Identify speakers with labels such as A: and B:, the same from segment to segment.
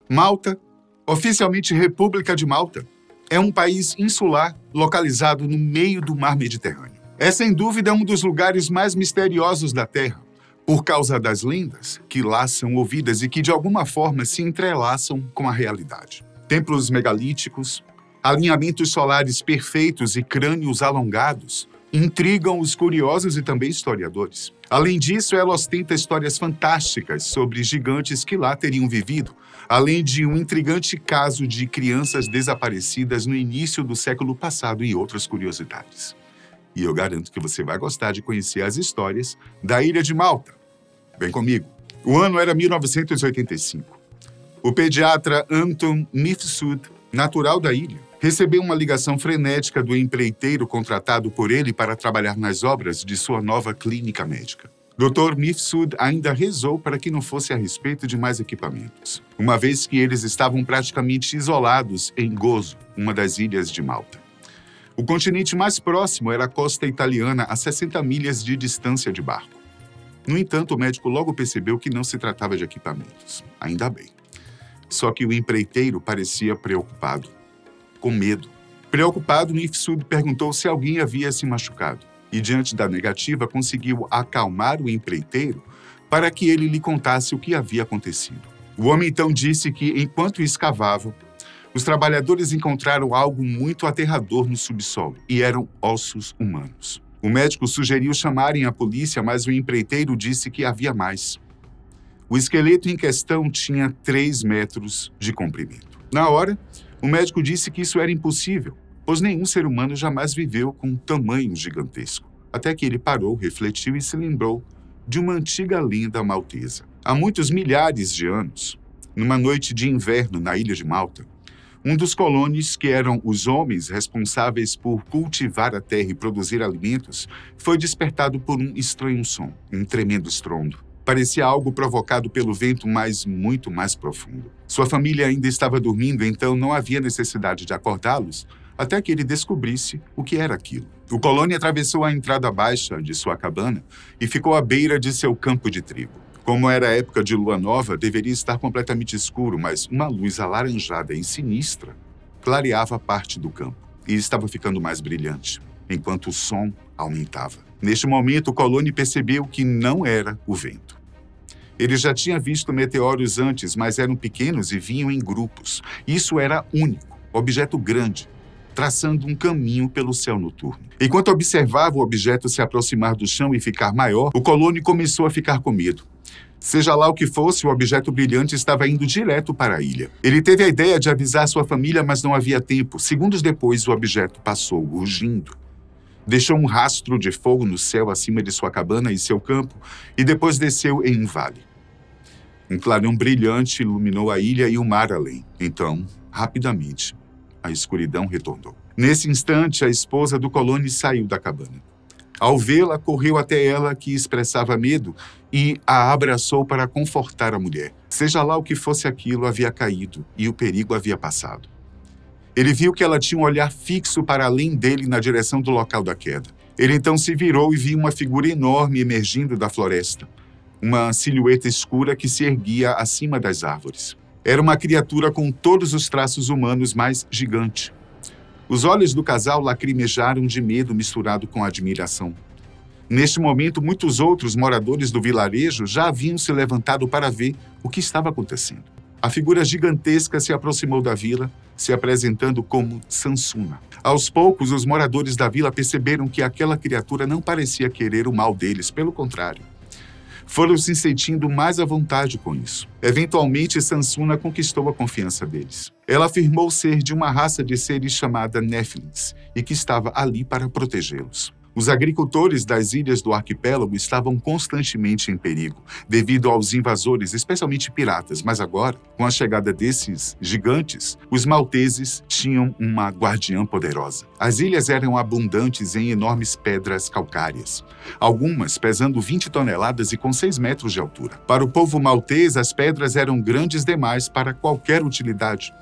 A: Malta, oficialmente República de Malta, é um país insular localizado no meio do mar Mediterrâneo. É sem dúvida um dos lugares mais misteriosos da Terra, por causa das lendas que lá são ouvidas e que de alguma forma se entrelaçam com a realidade. Templos megalíticos, alinhamentos solares perfeitos e crânios alongados intrigam os curiosos e também historiadores. Além disso, ela ostenta histórias fantásticas sobre gigantes que lá teriam vivido, além de um intrigante caso de crianças desaparecidas no início do século passado e outras curiosidades. E eu garanto que você vai gostar de conhecer as histórias da Ilha de Malta. Vem comigo. O ano era 1985. O pediatra Anton Mifsud, natural da ilha, recebeu uma ligação frenética do empreiteiro contratado por ele para trabalhar nas obras de sua nova clínica médica. Dr. Mifsud ainda rezou para que não fosse a respeito de mais equipamentos, uma vez que eles estavam praticamente isolados em Gozo, uma das ilhas de Malta. O continente mais próximo era a costa italiana, a 60 milhas de distância de barco. No entanto, o médico logo percebeu que não se tratava de equipamentos. Ainda bem. Só que o empreiteiro parecia preocupado. Com medo. Preocupado, Mifsud perguntou se alguém havia se machucado e, diante da negativa, conseguiu acalmar o empreiteiro para que ele lhe contasse o que havia acontecido. O homem então disse que, enquanto escavavam, os trabalhadores encontraram algo muito aterrador no subsolo e eram ossos humanos. O médico sugeriu chamarem a polícia, mas o empreiteiro disse que havia mais. O esqueleto em questão tinha 3 metros de comprimento. Na hora, o médico disse que isso era impossível, pois nenhum ser humano jamais viveu com um tamanho gigantesco. Até que ele parou, refletiu e se lembrou de uma antiga lenda maltesa. Há muitos milhares de anos, numa noite de inverno na ilha de Malta, um dos colonos, que eram os homens responsáveis por cultivar a terra e produzir alimentos, foi despertado por um estranho som, um tremendo estrondo. Parecia algo provocado pelo vento, mas muito mais profundo. Sua família ainda estava dormindo, então não havia necessidade de acordá-los até que ele descobrisse o que era aquilo. O colono atravessou a entrada baixa de sua cabana e ficou à beira de seu campo de trigo. Como era época de lua nova, deveria estar completamente escuro, mas uma luz alaranjada e sinistra clareava parte do campo e estava ficando mais brilhante, enquanto o som aumentava. Neste momento, o colono percebeu que não era o vento. Ele já tinha visto meteoros antes, mas eram pequenos e vinham em grupos. Isso era único, objeto grande, traçando um caminho pelo céu noturno. Enquanto observava o objeto se aproximar do chão e ficar maior, o colono começou a ficar com medo. Seja lá o que fosse, o objeto brilhante estava indo direto para a ilha. Ele teve a ideia de avisar sua família, mas não havia tempo. Segundos depois, o objeto passou, rugindo. Deixou um rastro de fogo no céu acima de sua cabana e seu campo e depois desceu em um vale. Um clarão brilhante iluminou a ilha e o mar além. Então, rapidamente, a escuridão retornou. Nesse instante, a esposa do colono saiu da cabana. Ao vê-la, correu até ela, que expressava medo, e a abraçou para confortar a mulher. Seja lá o que fosse aquilo, havia caído e o perigo havia passado. Ele viu que ela tinha um olhar fixo para além dele na direção do local da queda. Ele então se virou e viu uma figura enorme emergindo da floresta. Uma silhueta escura que se erguia acima das árvores. Era uma criatura com todos os traços humanos, mas gigante. Os olhos do casal lacrimejaram de medo misturado com admiração. Neste momento, muitos outros moradores do vilarejo já haviam se levantado para ver o que estava acontecendo. A figura gigantesca se aproximou da vila, se apresentando como Sansuna. Aos poucos, os moradores da vila perceberam que aquela criatura não parecia querer o mal deles, pelo contrário. Foram se sentindo mais à vontade com isso. Eventualmente, Sansuna conquistou a confiança deles. Ela afirmou ser de uma raça de seres chamada Néfilins e que estava ali para protegê-los. Os agricultores das ilhas do arquipélago estavam constantemente em perigo, devido aos invasores, especialmente piratas. Mas agora, com a chegada desses gigantes, os malteses tinham uma guardiã poderosa. As ilhas eram abundantes em enormes pedras calcárias, algumas pesando 20 toneladas e com 6 metros de altura. Para o povo maltês, as pedras eram grandes demais para qualquer utilidade.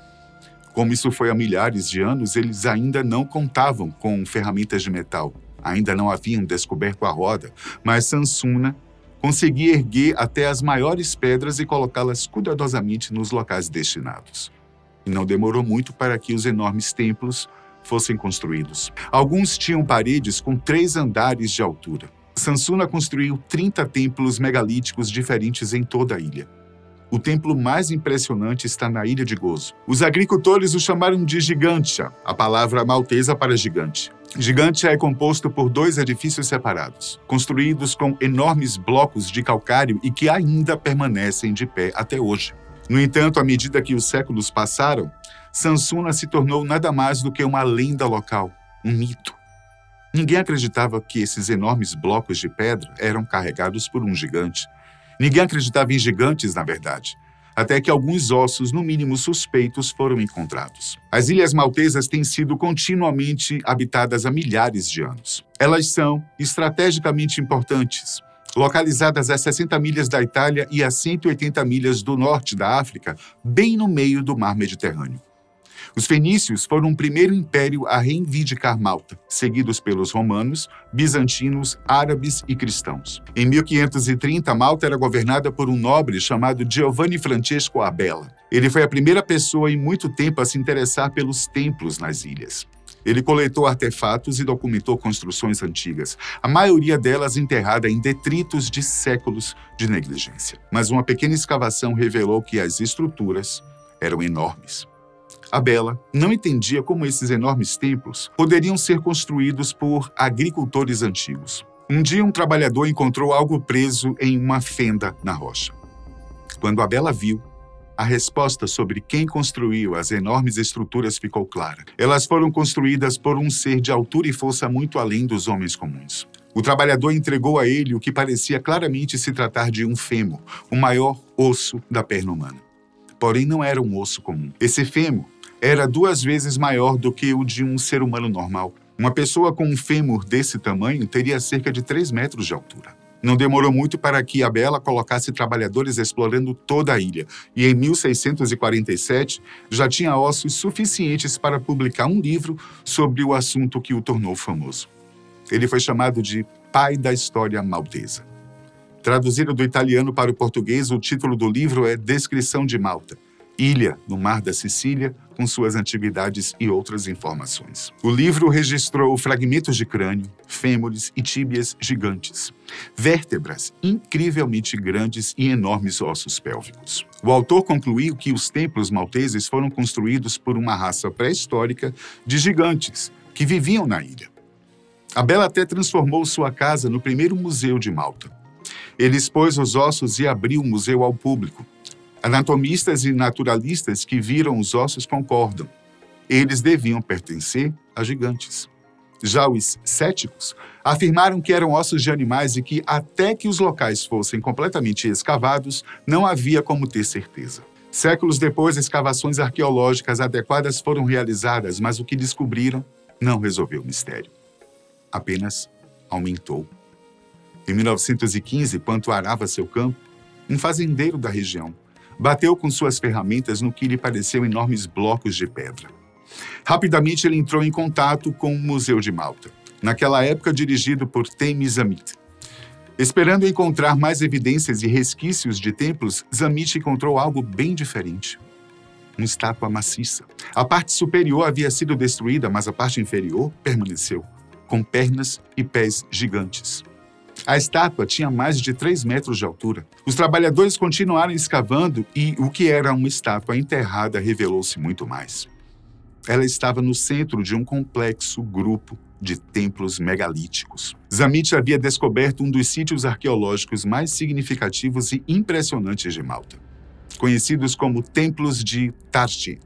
A: Como isso foi há milhares de anos, eles ainda não contavam com ferramentas de metal. Ainda não haviam descoberto a roda, mas Sansuna conseguia erguer até as maiores pedras e colocá-las cuidadosamente nos locais destinados. E não demorou muito para que os enormes templos fossem construídos. Alguns tinham paredes com 3 andares de altura. Sansuna construiu 30 templos megalíticos diferentes em toda a ilha. O templo mais impressionante está na Ilha de Gozo. Os agricultores o chamaram de Gigantia, a palavra maltesa para gigante. Gigantia é composto por 2 edifícios separados, construídos com enormes blocos de calcário e que ainda permanecem de pé até hoje. No entanto, à medida que os séculos passaram, Sansuna se tornou nada mais do que uma lenda local, um mito. Ninguém acreditava que esses enormes blocos de pedra eram carregados por um gigante. Ninguém acreditava em gigantes, na verdade, até que alguns ossos, no mínimo suspeitos, foram encontrados. As Ilhas Maltesas têm sido continuamente habitadas há milhares de anos. Elas são estrategicamente importantes, localizadas a 60 milhas da Itália e a 180 milhas do norte da África, bem no meio do mar Mediterrâneo. Os fenícios foram o primeiro império a reivindicar Malta, seguidos pelos romanos, bizantinos, árabes e cristãos. Em 1530, Malta era governada por um nobre chamado Giovanni Francesco Abela. Ele foi a primeira pessoa em muito tempo a se interessar pelos templos nas ilhas. Ele coletou artefatos e documentou construções antigas, a maioria delas enterrada em detritos de séculos de negligência. Mas uma pequena escavação revelou que as estruturas eram enormes. Abela não entendia como esses enormes templos poderiam ser construídos por agricultores antigos. Um dia, um trabalhador encontrou algo preso em uma fenda na rocha. Quando Abela viu, a resposta sobre quem construiu as enormes estruturas ficou clara. Elas foram construídas por um ser de altura e força muito além dos homens comuns. O trabalhador entregou a ele o que parecia claramente se tratar de um fêmur, o maior osso da perna humana. Porém, não era um osso comum. Esse fêmur era 2 vezes maior do que o de um ser humano normal. Uma pessoa com um fêmur desse tamanho teria cerca de 3 metros de altura. Não demorou muito para que Abela colocasse trabalhadores explorando toda a ilha, e em 1647 já tinha ossos suficientes para publicar um livro sobre o assunto que o tornou famoso. Ele foi chamado de Pai da História Maltesa. Traduzido do italiano para o português, o título do livro é Descrição de Malta, ilha no Mar da Sicília, com suas antiguidades e outras informações. O livro registrou fragmentos de crânio, fêmures e tíbias gigantes, vértebras incrivelmente grandes e enormes ossos pélvicos. O autor concluiu que os templos malteses foram construídos por uma raça pré-histórica de gigantes que viviam na ilha. Abela até transformou sua casa no primeiro museu de Malta. Ele expôs os ossos e abriu o museu ao público. Anatomistas e naturalistas que viram os ossos concordam. Eles deviam pertencer a gigantes. Já os céticos afirmaram que eram ossos de animais e que, até que os locais fossem completamente escavados, não havia como ter certeza. Séculos depois, escavações arqueológicas adequadas foram realizadas, mas o que descobriram não resolveu o mistério. Apenas aumentou. Em 1915, enquanto arava seu campo, um fazendeiro da região bateu com suas ferramentas no que lhe pareceu enormes blocos de pedra. Rapidamente ele entrou em contato com o Museu de Malta, naquela época dirigido por Temmi Zammit. Esperando encontrar mais evidências e resquícios de templos, Zammit encontrou algo bem diferente. Uma estátua maciça. A parte superior havia sido destruída, mas a parte inferior permaneceu, com pernas e pés gigantes. A estátua tinha mais de 3 metros de altura. Os trabalhadores continuaram escavando e o que era uma estátua enterrada revelou-se muito mais. Ela estava no centro de um complexo grupo de templos megalíticos. Zammit havia descoberto um dos sítios arqueológicos mais significativos e impressionantes de Malta, conhecidos como Templos de Tarchi.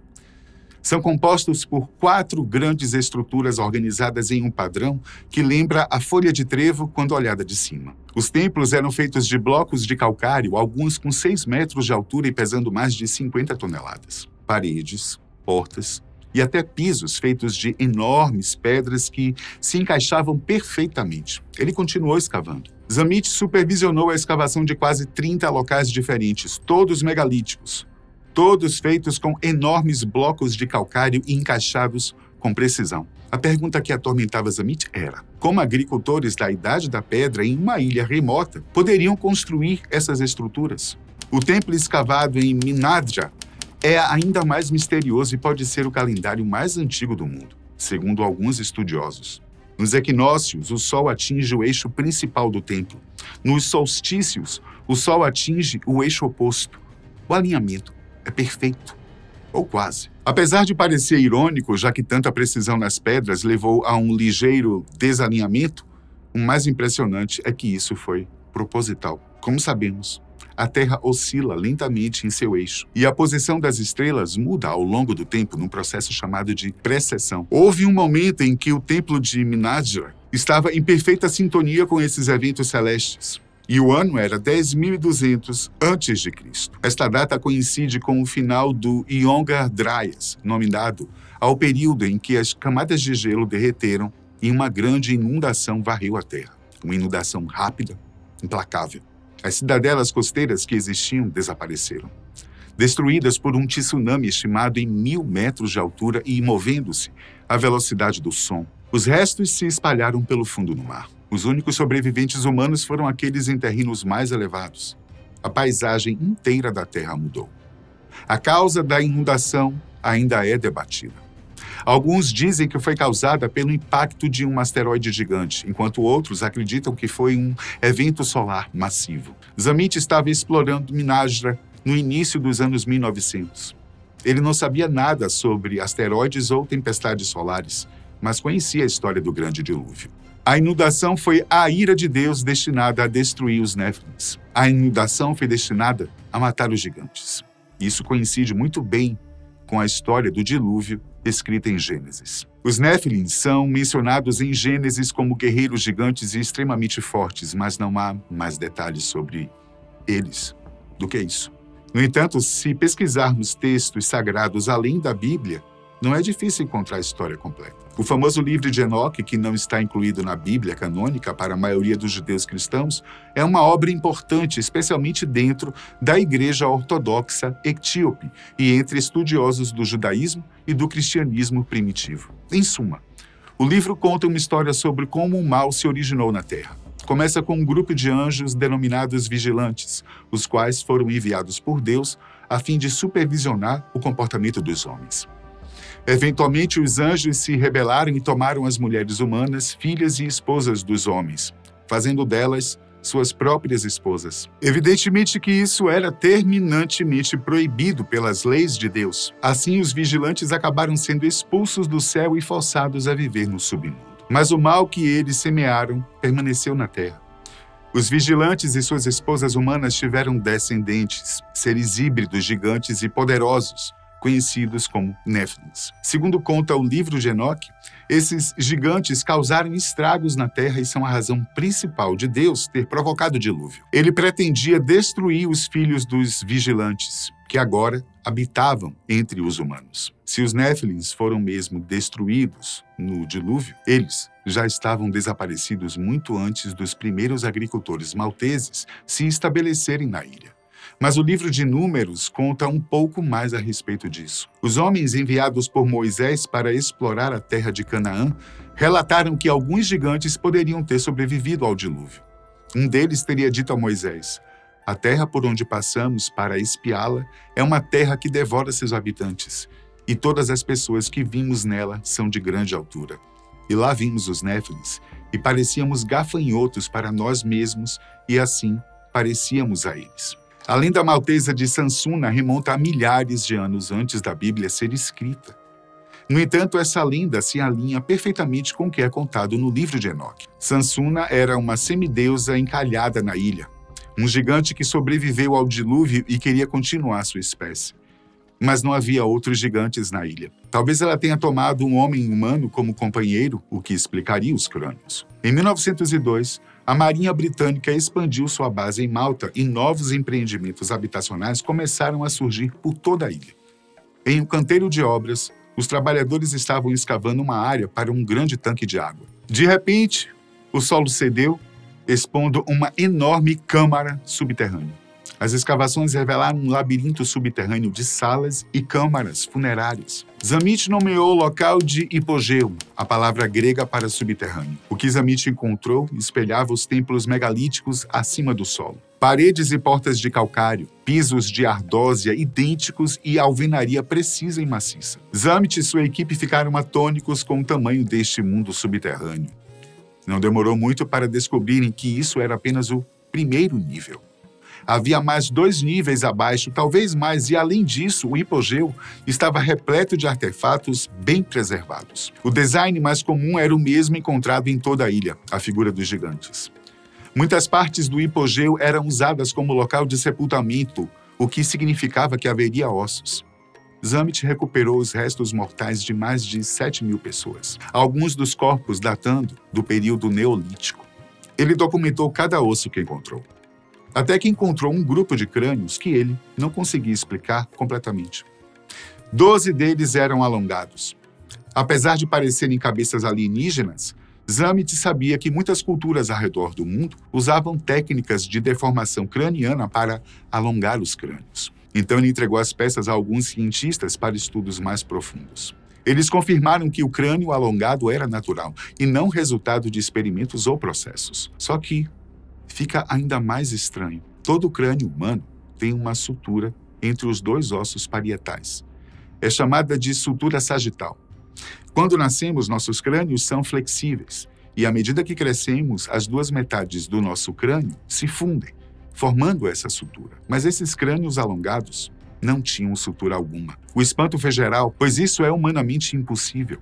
A: São compostos por 4 grandes estruturas organizadas em um padrão que lembra a folha de trevo quando olhada de cima. Os templos eram feitos de blocos de calcário, alguns com 6 metros de altura e pesando mais de 50 toneladas. Paredes, portas e até pisos feitos de enormes pedras que se encaixavam perfeitamente. Ele continuou escavando. Zammit supervisionou a escavação de quase 30 locais diferentes, todos megalíticos. Todos feitos com enormes blocos de calcário e encaixados com precisão. A pergunta que atormentava Zamit era: como agricultores da Idade da Pedra em uma ilha remota poderiam construir essas estruturas? O templo escavado em Minadja é ainda mais misterioso e pode ser o calendário mais antigo do mundo, segundo alguns estudiosos. Nos equinócios, o Sol atinge o eixo principal do templo. Nos solstícios, o Sol atinge o eixo oposto. O alinhamento é perfeito, ou quase. Apesar de parecer irônico, já que tanta precisão nas pedras levou a um ligeiro desalinhamento, o mais impressionante é que isso foi proposital. Como sabemos, a Terra oscila lentamente em seu eixo e a posição das estrelas muda ao longo do tempo num processo chamado de precessão. Houve um momento em que o templo de Minadja estava em perfeita sintonia com esses eventos celestes. E o ano era 10.200 a.C. Esta data coincide com o final do Yonga Dryas, nome dado ao período em que as camadas de gelo derreteram e uma grande inundação varreu a Terra. Uma inundação rápida, implacável. As cidadelas costeiras que existiam desapareceram, destruídas por um tsunami estimado em 1.000 metros de altura e movendo-se à velocidade do som. Os restos se espalharam pelo fundo do mar. Os únicos sobreviventes humanos foram aqueles em terrenos mais elevados. A paisagem inteira da Terra mudou. A causa da inundação ainda é debatida. Alguns dizem que foi causada pelo impacto de um asteroide gigante, enquanto outros acreditam que foi um evento solar massivo. Zamit estava explorando Minadja no início dos anos 1900. Ele não sabia nada sobre asteroides ou tempestades solares, mas conhecia a história do Grande Dilúvio. A inundação foi a ira de Deus destinada a destruir os Néfilins. A inundação foi destinada a matar os gigantes. Isso coincide muito bem com a história do dilúvio escrita em Gênesis. Os Néfilins são mencionados em Gênesis como guerreiros gigantes e extremamente fortes, mas não há mais detalhes sobre eles do que isso. No entanto, se pesquisarmos textos sagrados além da Bíblia, não é difícil encontrar a história completa. O famoso livro de Enoque, que não está incluído na Bíblia canônica para a maioria dos judeus cristãos, é uma obra importante, especialmente dentro da Igreja Ortodoxa Etíope e entre estudiosos do judaísmo e do cristianismo primitivo. Em suma, o livro conta uma história sobre como o mal se originou na Terra. Começa com um grupo de anjos denominados vigilantes, os quais foram enviados por Deus a fim de supervisionar o comportamento dos homens. Eventualmente, os anjos se rebelaram e tomaram as mulheres humanas, filhas e esposas dos homens, fazendo delas suas próprias esposas. Evidentemente que isso era terminantemente proibido pelas leis de Deus. Assim, os vigilantes acabaram sendo expulsos do céu e forçados a viver no submundo. Mas o mal que eles semearam permaneceu na terra. Os vigilantes e suas esposas humanas tiveram descendentes, seres híbridos gigantes e poderosos, conhecidos como Néfilins. Segundo conta o livro de Enoque, esses gigantes causaram estragos na terra e são a razão principal de Deus ter provocado o dilúvio. Ele pretendia destruir os filhos dos vigilantes, que agora habitavam entre os humanos. Se os Néfilins foram mesmo destruídos no dilúvio, eles já estavam desaparecidos muito antes dos primeiros agricultores malteses se estabelecerem na ilha. Mas o livro de Números conta um pouco mais a respeito disso. Os homens enviados por Moisés para explorar a terra de Canaã relataram que alguns gigantes poderiam ter sobrevivido ao dilúvio. Um deles teria dito a Moisés: "A terra por onde passamos para espiá-la é uma terra que devora seus habitantes, e todas as pessoas que vimos nela são de grande altura. E lá vimos os Néfilins, e parecíamos gafanhotos para nós mesmos, e assim parecíamos a eles." A lenda maltesa de Sansuna remonta a milhares de anos antes da Bíblia ser escrita. No entanto, essa lenda se alinha perfeitamente com o que é contado no livro de Enoque. Sansuna era uma semideusa encalhada na ilha, um gigante que sobreviveu ao dilúvio e queria continuar sua espécie. Mas não havia outros gigantes na ilha. Talvez ela tenha tomado um homem humano como companheiro, o que explicaria os crânios. Em 1902, a Marinha Britânica expandiu sua base em Malta e novos empreendimentos habitacionais começaram a surgir por toda a ilha. Em um canteiro de obras, os trabalhadores estavam escavando uma área para um grande tanque de água. De repente, o solo cedeu, expondo uma enorme câmara subterrânea. As escavações revelaram um labirinto subterrâneo de salas e câmaras funerárias. Zammit nomeou o local de hipogeu, a palavra grega para subterrâneo. O que Zammit encontrou espelhava os templos megalíticos acima do solo. Paredes e portas de calcário, pisos de ardósia idênticos e alvenaria precisa e maciça. Zammit e sua equipe ficaram atônicos com o tamanho deste mundo subterrâneo. Não demorou muito para descobrirem que isso era apenas o primeiro nível. Havia mais 2 níveis abaixo, talvez mais, e além disso, o hipogeu estava repleto de artefatos bem preservados. O design mais comum era o mesmo encontrado em toda a ilha, a figura dos gigantes. Muitas partes do hipogeu eram usadas como local de sepultamento, o que significava que haveria ossos. Zammit recuperou os restos mortais de mais de 7.000 pessoas, alguns dos corpos datando do período neolítico. Ele documentou cada osso que encontrou. Até que encontrou um grupo de crânios que ele não conseguia explicar completamente. 12 deles eram alongados. Apesar de parecerem cabeças alienígenas, Zammit sabia que muitas culturas ao redor do mundo usavam técnicas de deformação craniana para alongar os crânios. Então ele entregou as peças a alguns cientistas para estudos mais profundos. Eles confirmaram que o crânio alongado era natural e não resultado de experimentos ou processos. Só que fica ainda mais estranho. Todo crânio humano tem uma sutura entre os 2 ossos parietais. É chamada de sutura sagital. Quando nascemos, nossos crânios são flexíveis e, à medida que crescemos, as 2 metades do nosso crânio se fundem, formando essa sutura. Mas esses crânios alongados não tinham sutura alguma. O espanto foi geral, pois isso é humanamente impossível.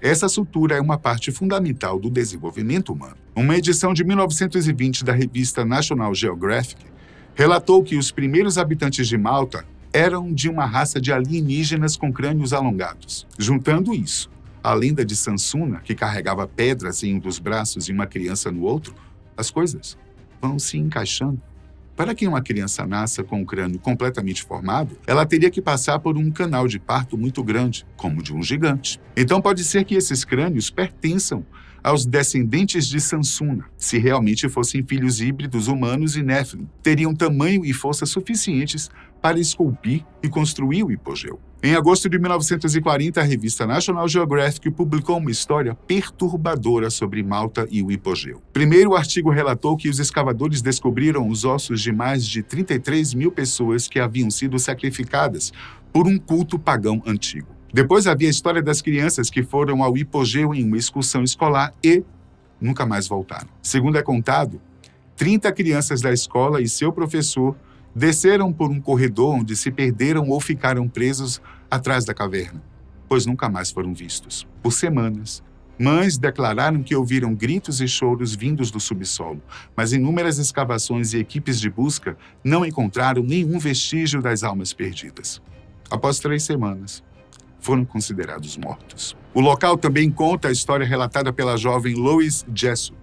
A: Essa sutura é uma parte fundamental do desenvolvimento humano. Uma edição de 1920 da revista National Geographic relatou que os primeiros habitantes de Malta eram de uma raça de alienígenas com crânios alongados. Juntando isso, a lenda de Sansuna, que carregava pedras em um dos braços e uma criança no outro, as coisas vão se encaixando. Para que uma criança nasça com o crânio completamente formado, ela teria que passar por um canal de parto muito grande, como o de um gigante. Então pode ser que esses crânios pertençam aos descendentes de Sansuna. Se realmente fossem filhos híbridos humanos e Nephilim, teriam tamanho e força suficientes para esculpir e construir o hipogeu. Em agosto de 1940, a revista National Geographic publicou uma história perturbadora sobre Malta e o hipogeu. Primeiro, o artigo relatou que os escavadores descobriram os ossos de mais de 33.000 pessoas que haviam sido sacrificadas por um culto pagão antigo. Depois havia a história das crianças que foram ao hipogeu em uma excursão escolar e nunca mais voltaram. Segundo é contado, 30 crianças da escola e seu professor desceram por um corredor onde se perderam ou ficaram presos atrás da caverna, pois nunca mais foram vistos. Por semanas, mães declararam que ouviram gritos e choros vindos do subsolo, mas inúmeras escavações e equipes de busca não encontraram nenhum vestígio das almas perdidas. Após 3 semanas, foram considerados mortos. O local também conta a história relatada pela jovem Lois Jessop,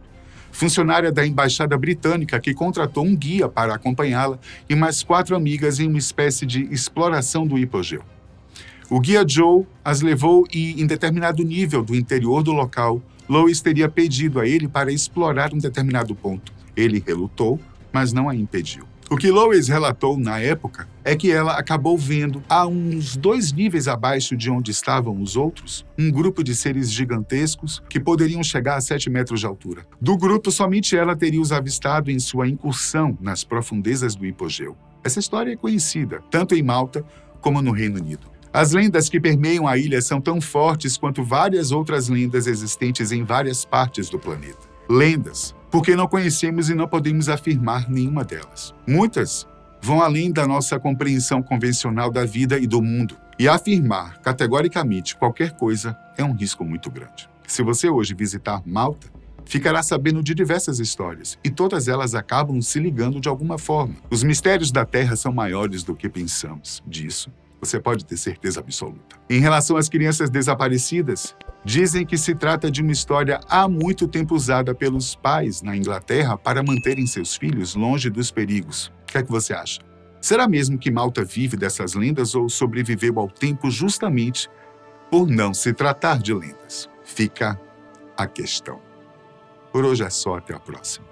A: funcionária da Embaixada Britânica que contratou um guia para acompanhá-la e mais 4 amigas em uma espécie de exploração do hipogeu. O guia Joe as levou e, em determinado nível do interior do local, Lois teria pedido a ele para explorar um determinado ponto. Ele relutou, mas não a impediu. O que Lois relatou na época é que ela acabou vendo, a uns 2 níveis abaixo de onde estavam os outros, um grupo de seres gigantescos que poderiam chegar a 7 metros de altura. Do grupo, somente ela teria os avistado em sua incursão nas profundezas do hipogeu. Essa história é conhecida, tanto em Malta como no Reino Unido. As lendas que permeiam a ilha são tão fortes quanto várias outras lendas existentes em várias partes do planeta. Lendas, porque não conhecemos e não podemos afirmar nenhuma delas. Muitas vão além da nossa compreensão convencional da vida e do mundo, e afirmar categoricamente qualquer coisa é um risco muito grande. Se você hoje visitar Malta, ficará sabendo de diversas histórias, e todas elas acabam se ligando de alguma forma. Os mistérios da Terra são maiores do que pensamos. Disso você pode ter certeza absoluta. Em relação às crianças desaparecidas, dizem que se trata de uma história há muito tempo usada pelos pais na Inglaterra para manterem seus filhos longe dos perigos. O que é que você acha? Será mesmo que Malta vive dessas lendas ou sobreviveu ao tempo justamente por não se tratar de lendas? Fica a questão. Por hoje é só, até a próxima.